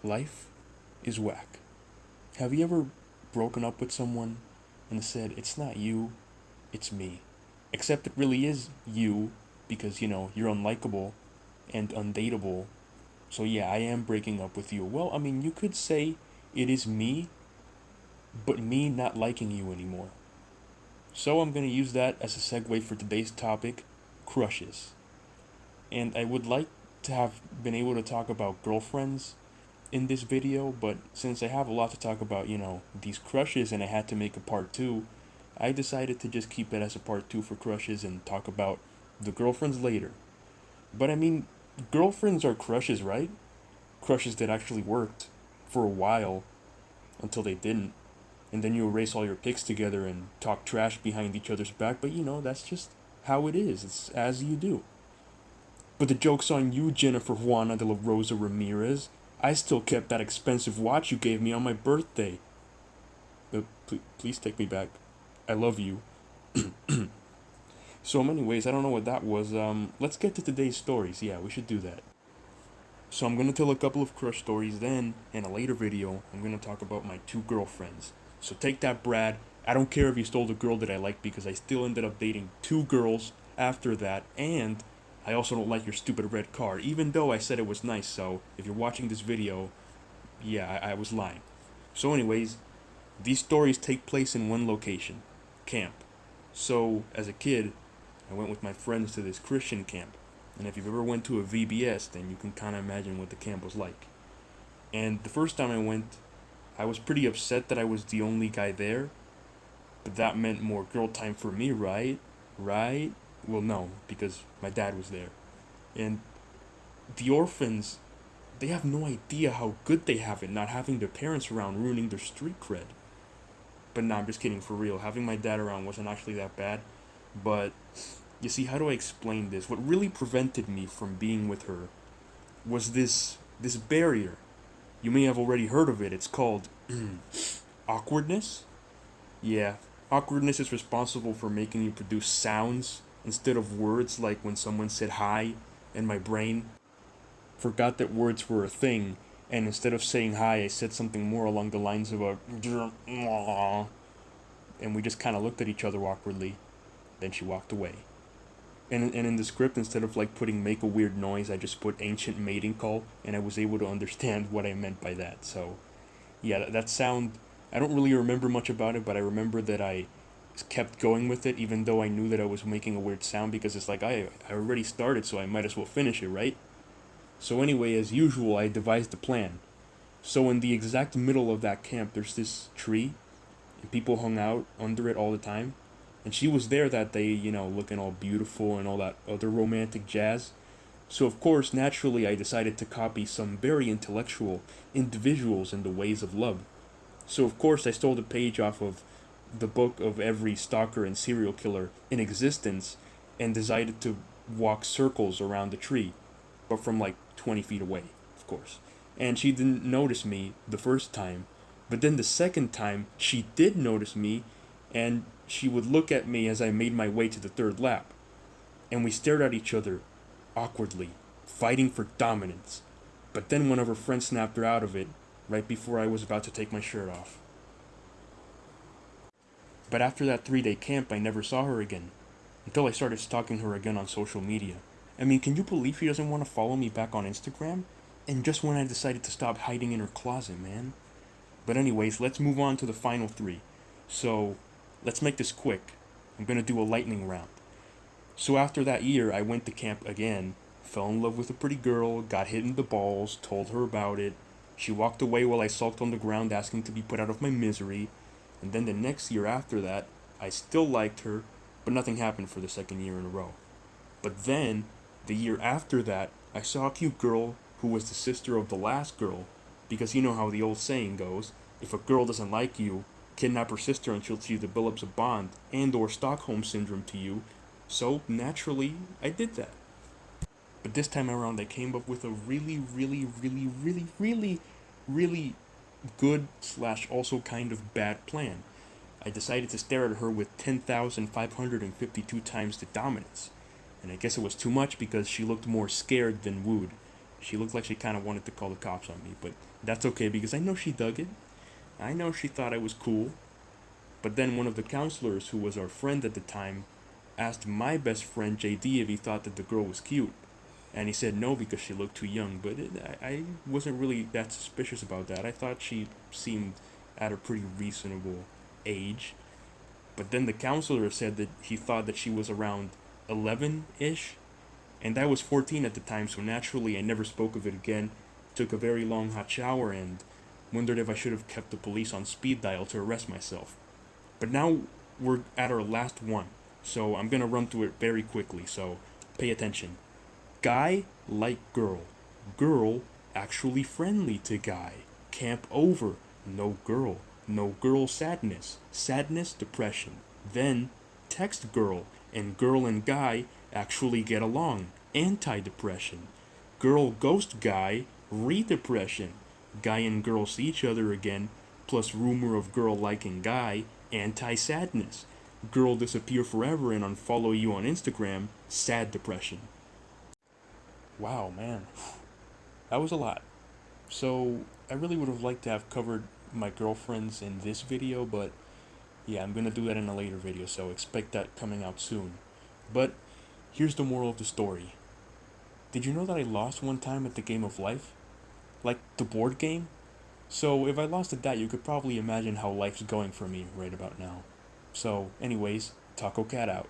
Life is whack. Have you ever broken up with someone and said, it's not you, it's me? Except it really is you because, you're unlikable and undateable. So yeah, I am breaking up with you. Well, I mean, you could say it is me, but me not liking you anymore. So I'm going to use that as a segue for today's topic, crushes. And I would like to have been able to talk about girlfriends in this video, but since I have a lot to talk about, these crushes and I had to make a part 2, I decided to just keep it as a part 2 for crushes and talk about the girlfriends later. But I mean, girlfriends are crushes, right? Crushes that actually worked for a while until they didn't. And then you erase all your pics together and talk trash behind each other's back, but that's just how it is. It's as you do. But the joke's on you, Jennifer Juana de la Rosa Ramirez. I still kept that expensive watch you gave me on my birthday. But please take me back. I love you. So anyways, I don't know what that was. Let's get to today's stories. Yeah, we should do that. So I'm going to tell a couple of crush stories, then in a later video, I'm going to talk about my 2 girlfriends. So take that, Brad. I don't care if you stole the girl that I like because I still ended up dating 2 girls after that, and I also don't like your stupid red car, even though I said it was nice. So if you're watching this video, yeah, I was lying. So anyways, these stories take place in one location, camp. So as a kid, I went with my friends to this Christian camp. And if you've ever went to a VBS, then you can kind of imagine what the camp was like. And the first time I went, I was pretty upset that I was the only guy there. But that meant more girl time for me, right? Right? Well, no, because my dad was there. And the orphans, they have no idea how good they have it not having their parents around ruining their street cred. But nah, I'm just kidding, for real. Having my dad around wasn't actually that bad. But you see, how do I explain this? What really prevented me from being with her was this barrier. You may have already heard of it. It's called awkwardness. Yeah, awkwardness is responsible for making you produce sounds instead of words, like when someone said hi, and my brain forgot that words were a thing, and instead of saying hi, I said something more along the lines of a and we just kind of looked at each other awkwardly. Then she walked away. And in the script, instead of like putting make a weird noise, I just put ancient mating call, and I was able to understand what I meant by that. So, yeah, that sound, I don't really remember much about it, but I remember that I kept going with it, even though I knew that I was making a weird sound, because it's like, I already started, so I might as well finish it, right? So anyway, as usual, I devised a plan. So in the exact middle of that camp, there's this tree, and people hung out under it all the time. And she was there that day, looking all beautiful and all that other romantic jazz. So of course, naturally, I decided to copy some very intellectual individuals in the ways of love. So of course, I stole the page off of the book of every stalker and serial killer in existence and decided to walk circles around the tree, but from like 20 feet away, of course. And she didn't notice me the first time, but then the second time, she did notice me, and she would look at me as I made my way to the third lap. And we stared at each other, awkwardly, fighting for dominance. But then one of her friends snapped her out of it, right before I was about to take my shirt off. But after that 3-day camp, I never saw her again, until I started stalking her again on social media. I mean, can you believe she doesn't want to follow me back on Instagram? And just when I decided to stop hiding in her closet, man. But anyways, let's move on to the final 3. So, let's make this quick. I'm gonna do a lightning round. So after that year, I went to camp again, fell in love with a pretty girl, got hit in the balls, told her about it. She walked away while I sulked on the ground asking to be put out of my misery. And then the next year after that, I still liked her, but nothing happened for the second year in a row. But then, the year after that, I saw a cute girl who was the sister of the last girl, because you know how the old saying goes, if a girl doesn't like you, kidnap her sister until she develops a bond and or Stockholm Syndrome to you. So, naturally, I did that. But this time around, I came up with a really, really, really, really, really, really good slash also kind of bad plan. I decided to stare at her with 10,552 times the dominance. And I guess it was too much because she looked more scared than wooed. She looked like she kind of wanted to call the cops on me, but that's okay because I know she dug it. I know she thought I was cool. But then one of the counselors, who was our friend at the time, asked my best friend JD if he thought that the girl was cute. And he said no because she looked too young, but I wasn't really that suspicious about that. I thought she seemed at a pretty reasonable age. But then the counselor said that he thought that she was around 11-ish, and I was 14 at the time, so naturally I never spoke of it again. Took a very long hot shower and wondered if I should have kept the police on speed dial to arrest myself. But now we're at our last one, so I'm gonna run through it very quickly, so pay attention. Guy like girl. Girl actually friendly to guy. Camp over. No girl. No girl sadness. Sadness depression. Then text girl, and girl and guy actually get along. Anti-depression. Girl ghost guy. Re-depression. Guy and girl see each other again, plus rumor of girl liking guy. Anti-sadness. Girl disappear forever and unfollow you on Instagram. Sad depression. Wow, man. That was a lot. So, I really would have liked to have covered my girlfriends in this video, but yeah, I'm gonna do that in a later video, so expect that coming out soon. But here's the moral of the story. Did you know that I lost one time at the game of life? Like the board game? So, if I lost at that, you could probably imagine how life's going for me right about now. So, anyways, Taco Cat out.